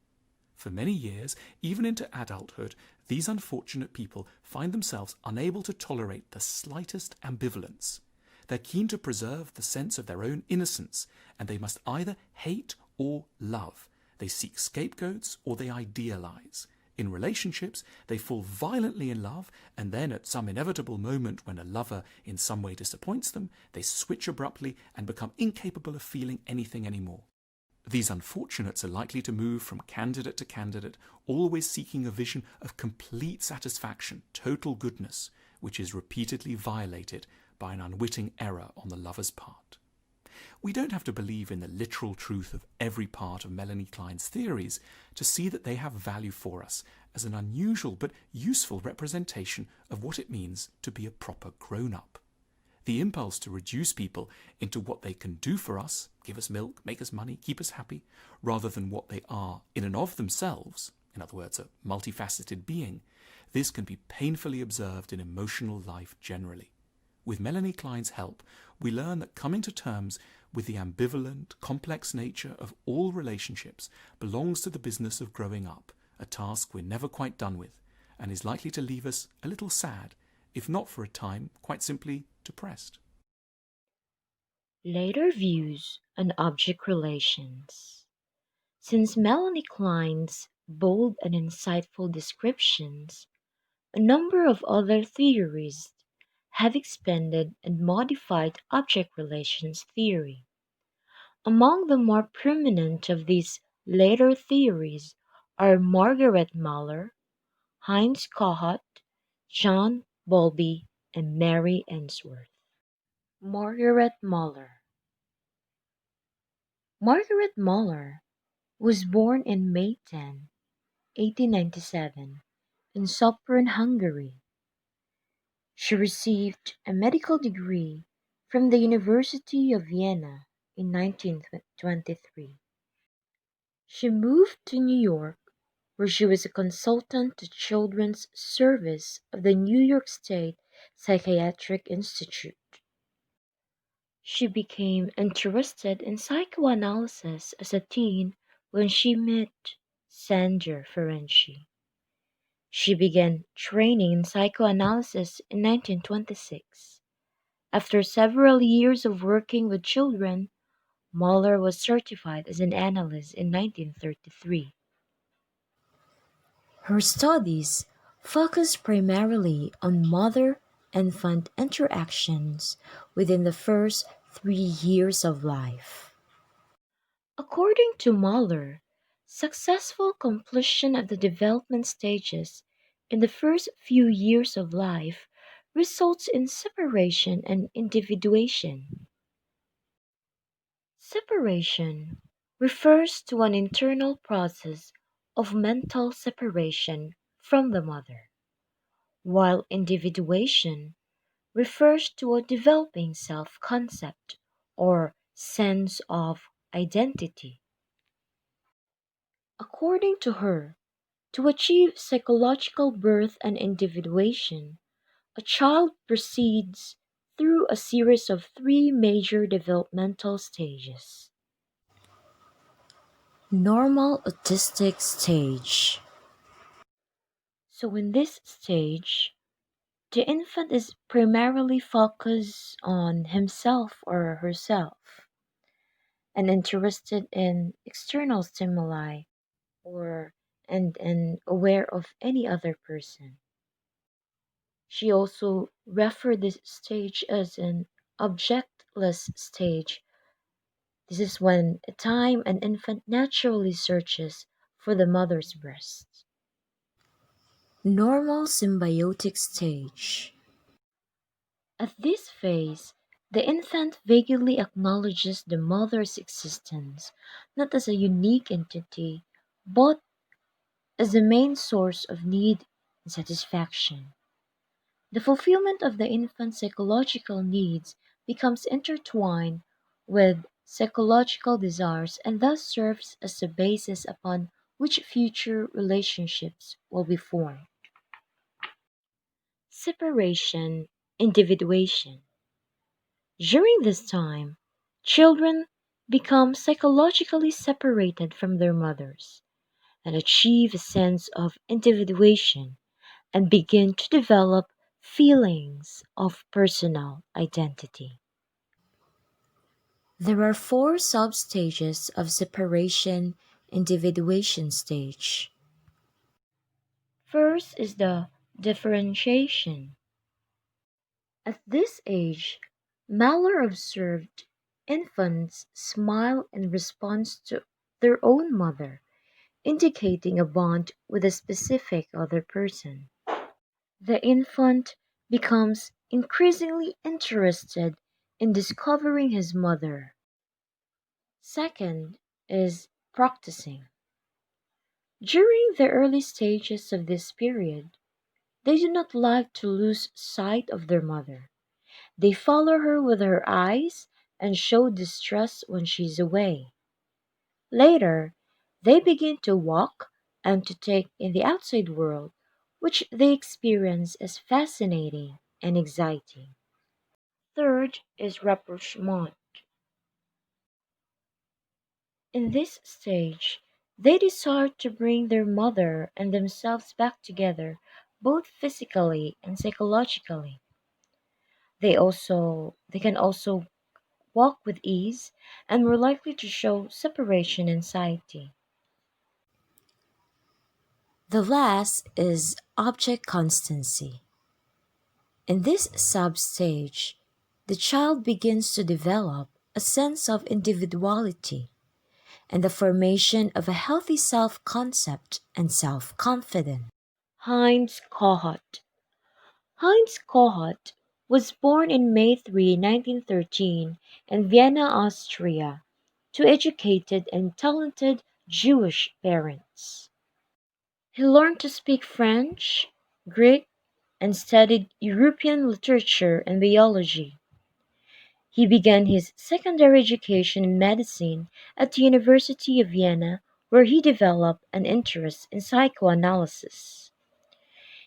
For many years, even into adulthood, these unfortunate people find themselves unable to tolerate the slightest ambivalence. They're keen to preserve the sense of their own innocence, and they must either hate or love. They seek scapegoats or they idealize. In relationships, they fall violently in love, and then at some inevitable moment when a lover in some way disappoints them, they switch abruptly and become incapable of feeling anything anymore. These unfortunates are likely to move from candidate to candidate, always seeking a vision of complete satisfaction, total goodness, which is repeatedly violated by an unwitting error on the lover's part. We don't have to believe in the literal truth of every part of Melanie Klein's theories to see that they have value for us as an unusual but useful representation of what it means to be a proper grown-up. The impulse to reduce people into what they can do for us, give us milk, make us money, keep us happy, rather than what they are in and of themselves, in other words, a multifaceted being, this can be painfully observed in emotional life generally. With Melanie Klein's help, we learn that coming to terms with the ambivalent, complex nature of all relationships belongs to the business of growing up, a task we're never quite done with, and is likely to leave us a little sad, if not for a time, quite simply depressed. Later views on object relations. Since Melanie Klein's bold and insightful descriptions, a number of other theorists have expanded and modified object relations theory. Among the more prominent of these later theories are Margaret Muller, Heinz Kohut, John Bowlby, and Mary Ainsworth. Margaret Muller. Margaret Muller was born in May 10, 1897, in Sopron, Hungary. She received a medical degree from the University of Vienna in 1923. She moved to New York, where she was a consultant to Children's Service of the New York State Psychiatric Institute. She became interested in psychoanalysis as a teen when she met Sandor Ferenczi. She began training in psychoanalysis in 1926. After several years of working with children, Muller was certified as an analyst in 1933. Her studies focused primarily on mother-infant interactions within the first 3 years of life. According to Muller, successful completion of the development stages in the first few years of life results in separation and individuation. Separation refers to an internal process of mental separation from the mother, while individuation refers to a developing self-concept or sense of identity. According to her, to achieve psychological birth and individuation, a child proceeds through a series of three major developmental stages. Normal autistic stage. So, in this stage, the infant is primarily focused on himself or herself and interested in external stimuli or and aware of any other person. She also referred this stage as an objectless stage. This is when a time an infant naturally searches for the mother's breast. Normal symbiotic stage. At this phase, The infant vaguely acknowledges the mother's existence not as a unique entity, but as the main source of need and satisfaction. The fulfillment of the infant's psychological needs becomes intertwined with psychological desires and thus serves as the basis upon which future relationships will be formed. Separation, individuation. During this time, children become psychologically separated from their mothers and achieve a sense of individuation and begin to develop feelings of personal identity. There are four substages of separation individuation stage. First is the differentiation. At this age, Mahler observed infants smile in response to their own mother, indicating a bond with a specific other person. The infant becomes increasingly interested in discovering his mother. Second is practicing. During the early stages of this period, they do not like to lose sight of their mother. They follow her with her eyes and show distress when she is away. Later, they begin to walk and to take in the outside world, which they experience as fascinating and exciting. Third is rapprochement. In this stage, they desire to bring their mother and themselves back together, both physically and psychologically. They can also walk with ease and more likely to show separation anxiety. The last is object constancy. In this substage, the child begins to develop a sense of individuality and the formation of a healthy self concept and self confidence. Heinz Kohut. Heinz Kohut was born in May 3, 1913, in Vienna, Austria, to educated and talented Jewish parents. He learned to speak French, Greek, and studied European literature and biology. He began his secondary education in medicine at the University of Vienna, where he developed an interest in psychoanalysis.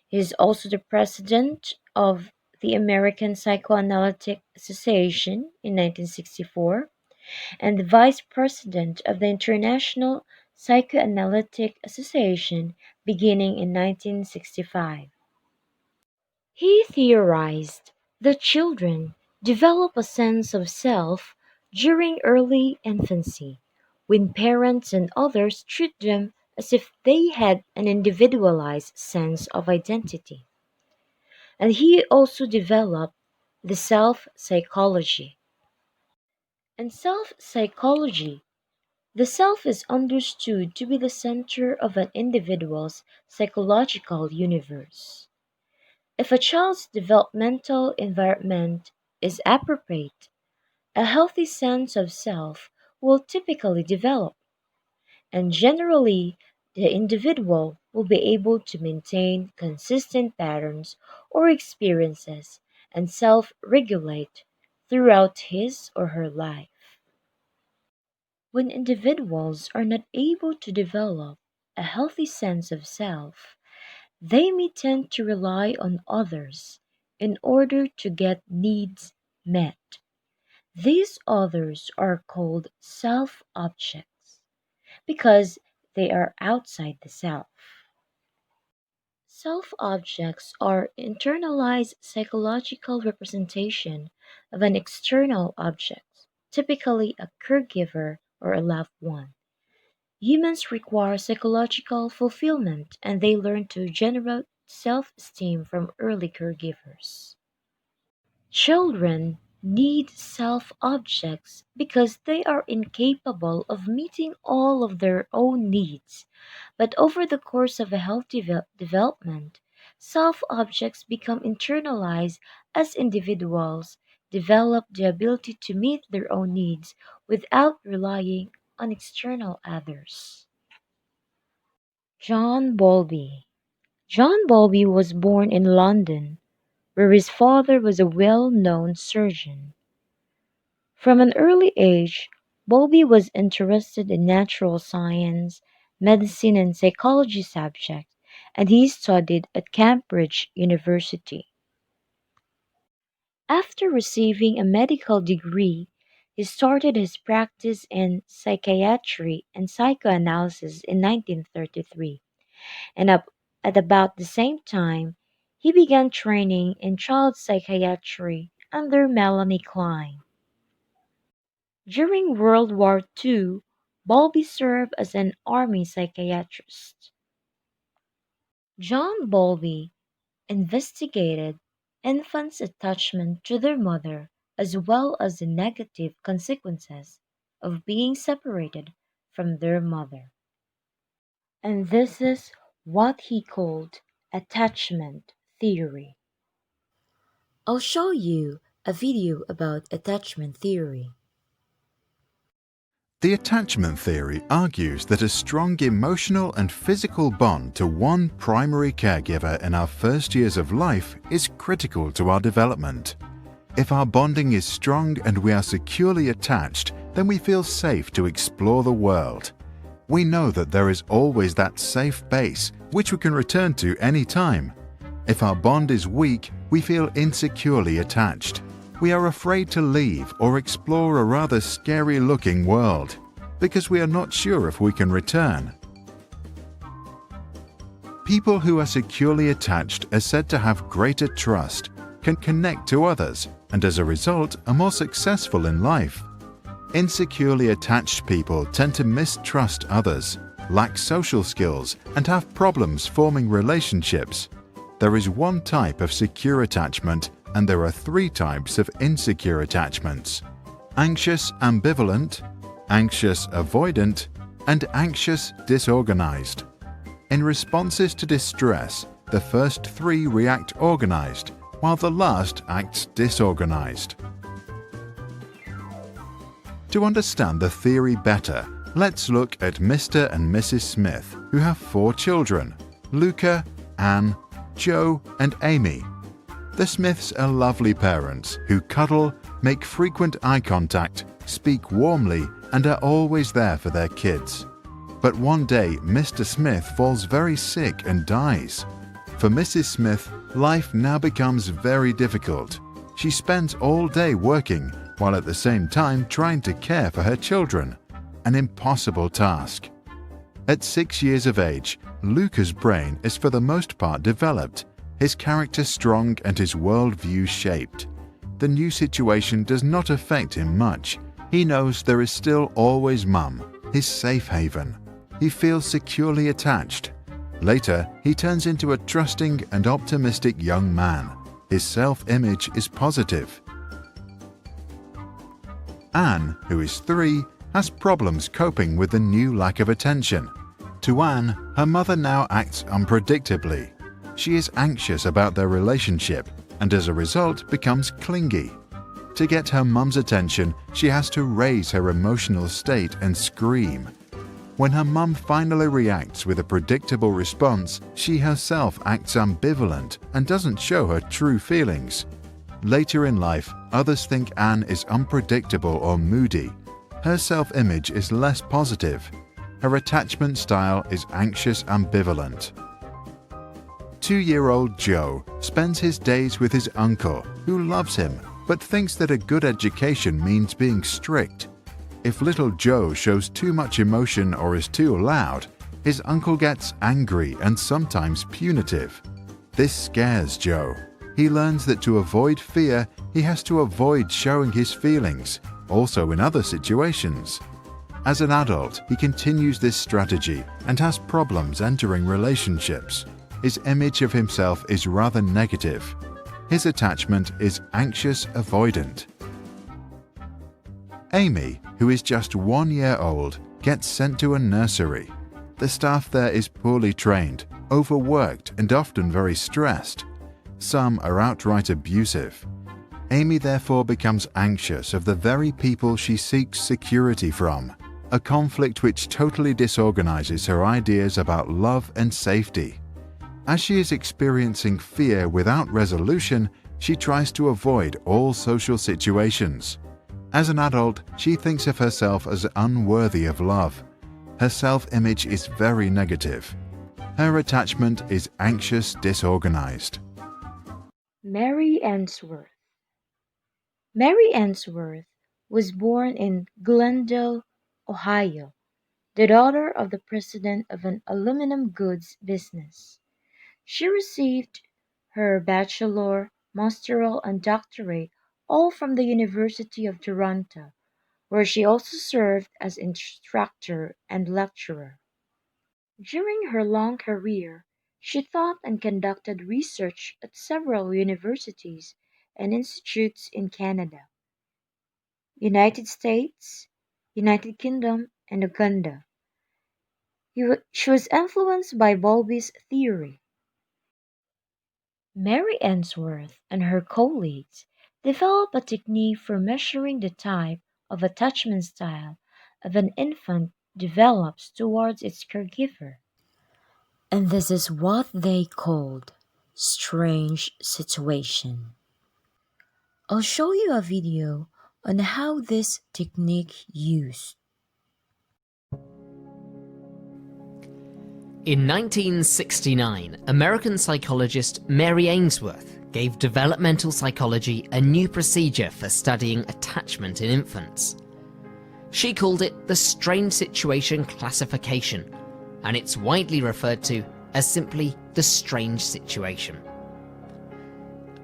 He is also the president of the American Psychoanalytic Association in 1964 and the vice president of the International Psychoanalytic Association beginning in 1965. He theorized that children develop a sense of self during early infancy, when parents and others treat them as if they had an individualized sense of identity. And he also developed the self psychology. In self psychology, the self is understood to be the center of an individual's psychological universe. If a child's developmental environment is appropriate, a healthy sense of self will typically develop, and generally, the individual will be able to maintain consistent patterns or experiences and self regulate throughout his or her life. When individuals are not able to develop a healthy sense of self, they may tend to rely on others in order to get needs met. These others are called self objects because they are outside the self. Self objects are internalized psychological representation of an external object, typically a caregiver or a loved one. Humans require psychological fulfillment and they learn to generate self esteem from early caregivers. Children need self objects because they are incapable of meeting all of their own needs. But over the course of a healthy development, self objects become internalized as individuals develop the ability to meet their own needs without relying on external others. John Bowlby. John Bowlby was born in London, where his father was a well known surgeon. From an early age, Bowlby was interested in natural science, medicine, and psychology subjects, and he studied at Cambridge University. After receiving a medical degree, he started his practice in psychiatry and psychoanalysis in 1933, and at about the same time, he began training in child psychiatry under Melanie Klein. During World War II, Bowlby served as an army psychiatrist. John Bowlby investigated infants' attachment to their mother as well as the negative consequences of being separated from their mother. And this is what he called attachment theory. I'll show you a video about attachment theory. The attachment theory argues that a strong emotional and physical bond to one primary caregiver in our first years of life is critical to our development. If our bonding is strong and we are securely attached, then we feel safe to explore the world. We know that there is always that safe base which we can return to any time. If our bond is weak, we feel insecurely attached. We are afraid to leave or explore a rather scary-looking world because we are not sure if we can return. People who are securely attached are said to have greater trust, can connect to others, and as a result are more successful in life. Insecurely attached people tend to mistrust others, lack social skills, and have problems forming relationships. There is one type of secure attachment, and there are three types of insecure attachments: anxious ambivalent, anxious avoidant, and anxious disorganized. In responses to distress, the first three react organized, while the last acts disorganized. To understand the theory better, let's look at Mr. and Mrs. Smith, who have 4 children: Luca, Anne, Joe, and Amy. The Smiths are lovely parents who cuddle, make frequent eye contact, speak warmly, and are always there for their kids. But one day, Mr. Smith falls very sick and dies. For Mrs. Smith, life now becomes very difficult. She spends all day working, while at the same time trying to care for her children. An impossible task. At 6 years of age, Luca's brain is for the most part developed, his character strong and his worldview shaped. The new situation does not affect him much. He knows there is still always Mum, his safe haven. He feels securely attached. Later, he turns into a trusting and optimistic young man. His self-image is positive. Anne, who is 3, has problems coping with the new lack of attention. To Anne, her mother now acts unpredictably. She is anxious about their relationship and as a result becomes clingy. To get her mum's attention, she has to raise her emotional state and scream. When her mum finally reacts with a predictable response, she herself acts ambivalent and doesn't show her true feelings. Later in life, others think Anne is unpredictable or moody. Her self-image is less positive. Her attachment style is anxious ambivalent. 2-year-old Joe spends his days with his uncle, who loves him, but thinks that a good education means being strict. If little Joe shows too much emotion or is too loud, his uncle gets angry and sometimes punitive. This scares Joe. He learns that to avoid fear, he has to avoid showing his feelings, also in other situations. As an adult, he continues this strategy and has problems entering relationships. His image of himself is rather negative. His attachment is anxious avoidant. Amy, who is just 1 year old, gets sent to a nursery. The staff there is poorly trained, overworked, and often very stressed. Some are outright abusive. Amy therefore becomes anxious of the very people she seeks security from, a conflict which totally disorganizes her ideas about love and safety. As she is experiencing fear without resolution, she tries to avoid all social situations. As an adult, she thinks of herself as unworthy of love. Her self-image is very negative. Her attachment is anxious, disorganized. Mary Ainsworth. Mary Ainsworth was born in Glendale, Ohio, the daughter of the president of an aluminum goods business. She received her bachelor, master's, and doctorate all from the University of Toronto, where she also served as instructor and lecturer. During her long career, she taught and conducted research at several universities and institutes in Canada, United States, United Kingdom, and Uganda. She was influenced by Bowlby's theory. Mary Ainsworth and her colleagues developed a technique for measuring the type of attachment style of an infant develops towards its caregiver. And this is what they called strange situation. I'll show you a video on how this technique used. In 1969, American psychologist Mary Ainsworth gave developmental psychology a new procedure for studying attachment in infants. She called it the strange situation classification, and it's widely referred to as simply the strange situation.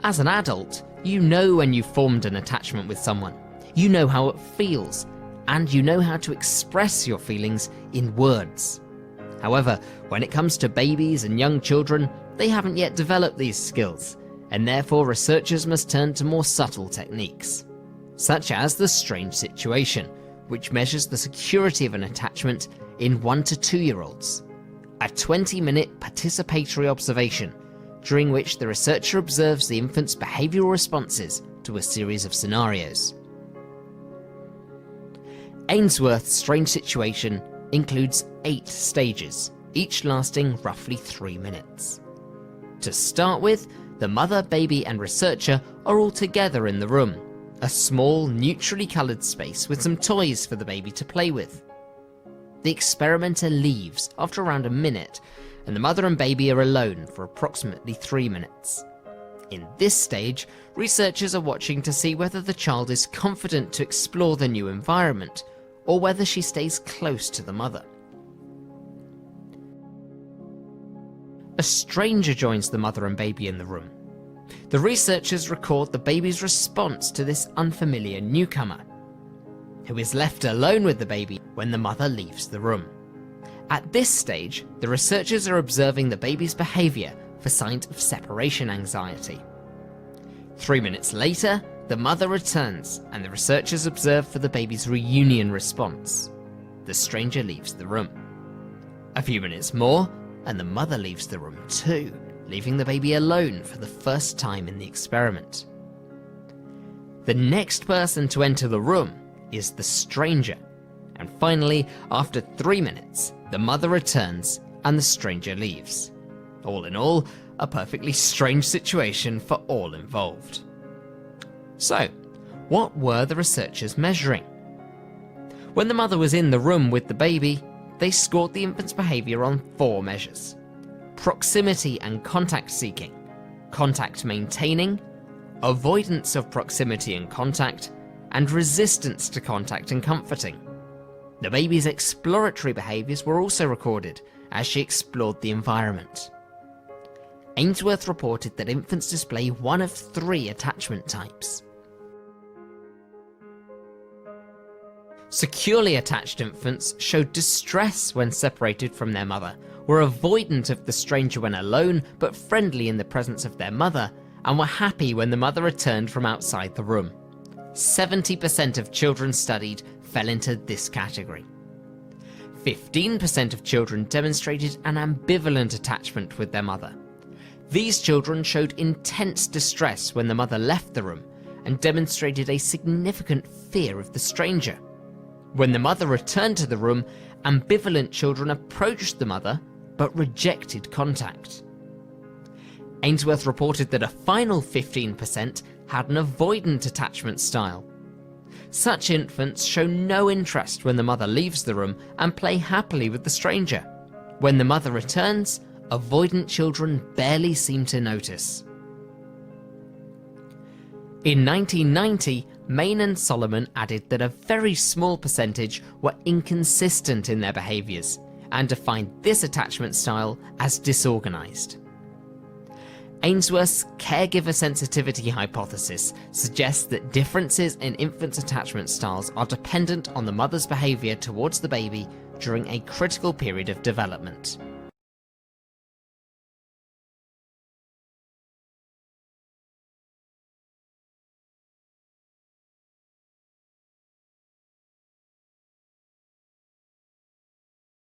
As an adult, you know when you've formed an attachment with someone, you know how it feels, and you know how to express your feelings in words. However, when it comes to babies and young children, they haven't yet developed these skills, and therefore researchers must turn to more subtle techniques, such as the strange situation, which measures the security of an attachment in 1 to 2-year-olds. A 20-minute participatory observation, during which the researcher observes the infant's behavioural responses to a series of scenarios. Ainsworth's strange situation includes 8 stages, each lasting roughly 3 minutes. To start with, the mother, baby and researcher are all together in the room, a small, neutrally coloured space with some toys for the baby to play with. The experimenter leaves after around a minute, and the mother and baby are alone for approximately 3 minutes. In this stage, researchers are watching to see whether the child is confident to explore the new environment, or whether she stays close to the mother. A stranger joins the mother and baby in the room. The researchers record the baby's response to this unfamiliar newcomer, who is left alone with the baby when the mother leaves the room. At this stage, the researchers are observing the baby's behaviour for signs of separation anxiety. 3 minutes later, the mother returns and the researchers observe for the baby's reunion response. The stranger leaves the room. A few minutes more, and the mother leaves the room too, leaving the baby alone for the first time in the experiment. The next person to enter the room is the stranger, and finally, after 3 minutes, the mother returns and the stranger leaves. All in all, a perfectly strange situation for all involved. So, what were the researchers measuring? When the mother was in the room with the baby, they scored the infant's behaviour on 4 measures: proximity and contact seeking, contact maintaining, avoidance of proximity and contact, and resistance to contact and comforting. The baby's exploratory behaviours were also recorded as she explored the environment. Ainsworth reported that infants display one of 3 attachment types. Securely attached infants showed distress when separated from their mother, were avoidant of the stranger when alone, but friendly in the presence of their mother, and were happy when the mother returned from outside the room. 70% of children studied fell into this category. 15% of children demonstrated an ambivalent attachment with their mother. These children showed intense distress when the mother left the room, and demonstrated a significant fear of the stranger. When the mother returned to the room, ambivalent children approached the mother but rejected contact. Ainsworth reported that a final 15% had an avoidant attachment style. Such infants show no interest when the mother leaves the room and play happily with the stranger. When the mother returns, avoidant children barely seem to notice. In 1990, Main and Solomon added that a very small percentage were inconsistent in their behaviours and defined this attachment style as disorganised. Ainsworth's caregiver sensitivity hypothesis suggests that differences in infants' attachment styles are dependent on the mother's behaviour towards the baby during a critical period of development.